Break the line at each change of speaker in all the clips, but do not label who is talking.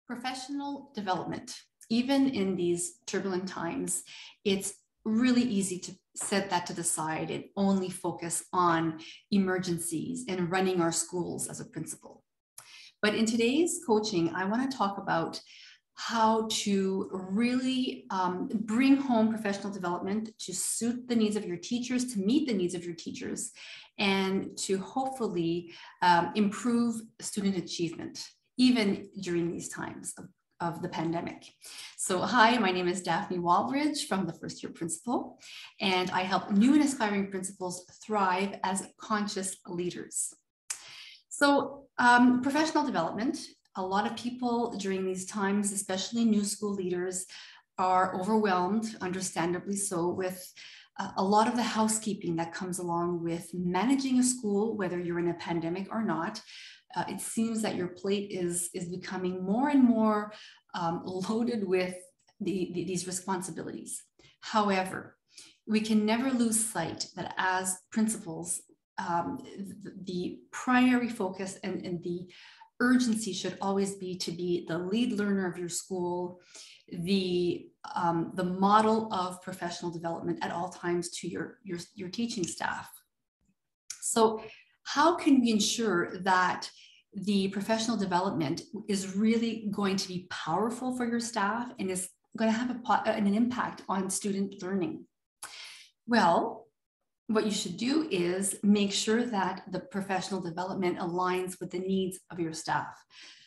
Professional development, even in these turbulent times, it's really easy to set that to the side and only focus on emergencies and running our schools as a principal. But in today's coaching, I want to talk about how to really bring home professional development to suit the needs of your teachers, to meet the needs of your teachers, and to hopefully improve student achievement, even during these times of the pandemic. So hi, my name is Daphne Walbridge from the First Year Principal, and I help new and aspiring principals thrive as conscious leaders. So professional development, a lot of people during these times, especially new school leaders, are overwhelmed, understandably so, with a lot of the housekeeping that comes along with managing a school, whether you're in a pandemic or not. It seems that your plate is becoming more and more loaded with these responsibilities. However, we can never lose sight that as principals, the primary focus and the urgency should always be to be the lead learner of your school, the model of professional development at all times to your teaching staff. So how can we ensure that the professional development is really going to be powerful for your staff and is going to have an impact on student learning? Well, what you should do is make sure that the professional development aligns with the needs of your staff.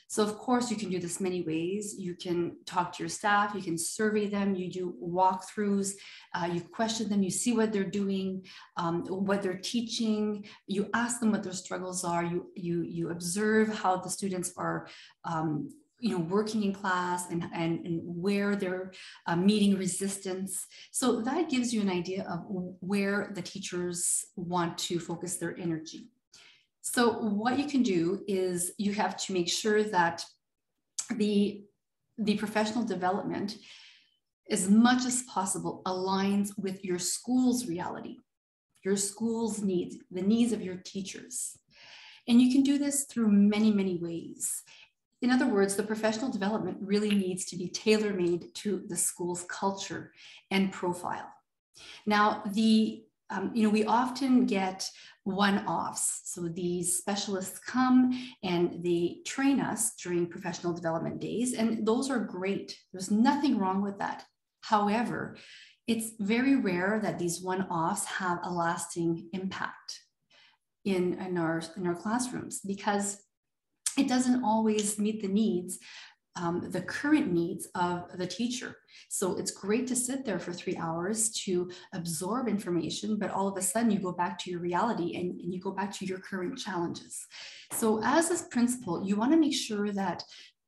So of course, you can do this many ways. You can talk to your staff, you can survey them, you do walkthroughs, you question them, you see what they're doing, what they're teaching, you ask them what their struggles are, you observe how the students are working in class and where they're meeting resistance. So that gives you an idea of where the teachers want to focus their energy. So what you can do is you have to make sure that the professional development, as much as possible, aligns with your school's reality, your school's needs, the needs of your teachers. And you can do this through many, many ways. In other words, the professional development really needs to be tailor-made to the school's culture and profile. Now, we often get one-offs. So these specialists come and they train us during professional development days, and those are great. There's nothing wrong with that. However, it's very rare that these one-offs have a lasting impact in our classrooms, because it doesn't always meet the needs, the current needs of the teacher. So it's great to sit there for 3 hours to absorb information, but all of a sudden you go back to your reality and you go back to your current challenges. So as a principal, you want to make sure that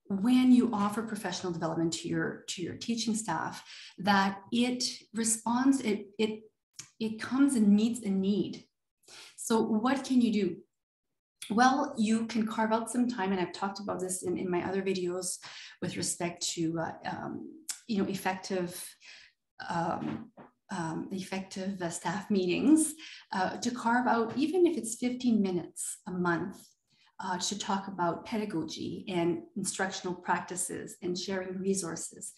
when you offer professional development to your teaching staff, that it responds, it comes and meets a need. So what can you do? Well, you can carve out some time, and I've talked about this in my other videos with respect to effective staff meetings, to carve out, even if it's 15 minutes a month, to talk about pedagogy and instructional practices and sharing resources.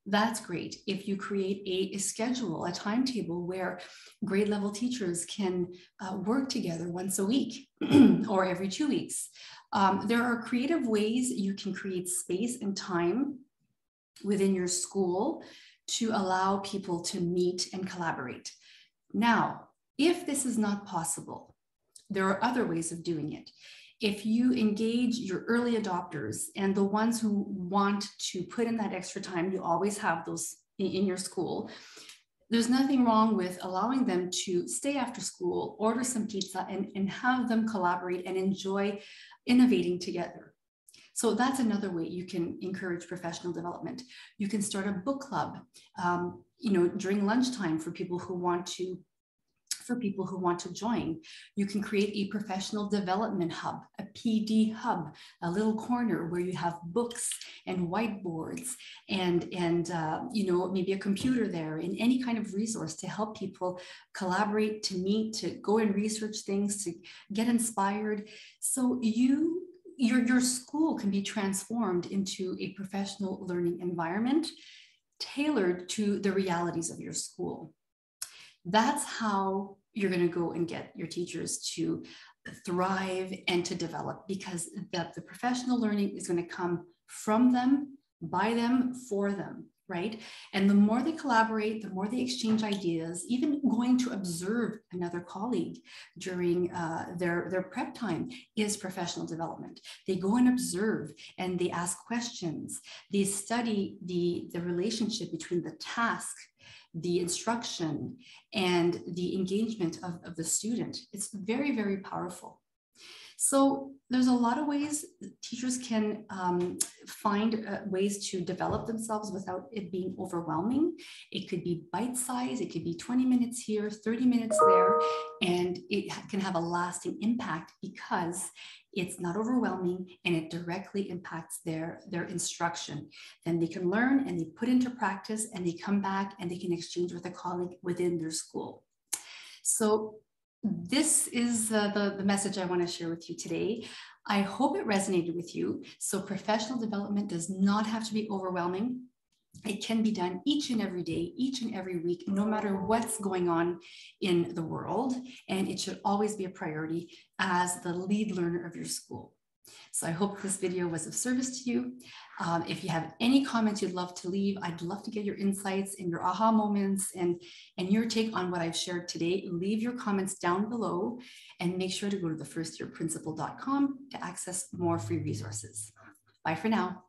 That's great. If you create a schedule, a timetable where grade level teachers can work together once a week or every 2 weeks. There are creative ways you can create space and time within your school to allow people to meet and collaborate. Now, if this is not possible, there are other ways of doing it. If you engage your early adopters and the ones who want to put in that extra time, you always have those in your school. There's nothing wrong with allowing them to stay after school, order some pizza, and have them collaborate and enjoy innovating together. So that's another way you can encourage professional development. You can start a book club, during lunchtime for people who want to join. You can create a professional development hub, a PD hub, a little corner where you have books and whiteboards and maybe a computer there, and any kind of resource to help people collaborate, to meet, to go and research things, to get inspired. So you your school can be transformed into a professional learning environment tailored to the realities of your school. That's how you're going to go and get your teachers to thrive and to develop, because the professional learning is going to come from them, by them, for them, right? And the more they collaborate, the more they exchange ideas, even going to observe another colleague during their prep time is professional development. They go and observe and they ask questions. They study the relationship between the task, the instruction, and the engagement of the student. It's very, very powerful. So there's a lot of ways teachers can find ways to develop themselves without it being overwhelming. It could be bite-sized, it could be 20 minutes here, 30 minutes there, and it can have a lasting impact because it's not overwhelming and it directly impacts their instruction. Then they can learn and they put into practice and they come back and they can exchange with a colleague within their school. So this is the message I want to share with you today. I hope it resonated with you. So professional development does not have to be overwhelming. It can be done each and every day, each and every week, no matter what's going on in the world. And it should always be a priority as the lead learner of your school. So I hope this video was of service to you. If you have any comments you'd love to leave, I'd love to get your insights and your aha moments and your take on what I've shared today. Leave your comments down below and make sure to go to thefirstyearprincipal.com to access more free resources. Bye for now.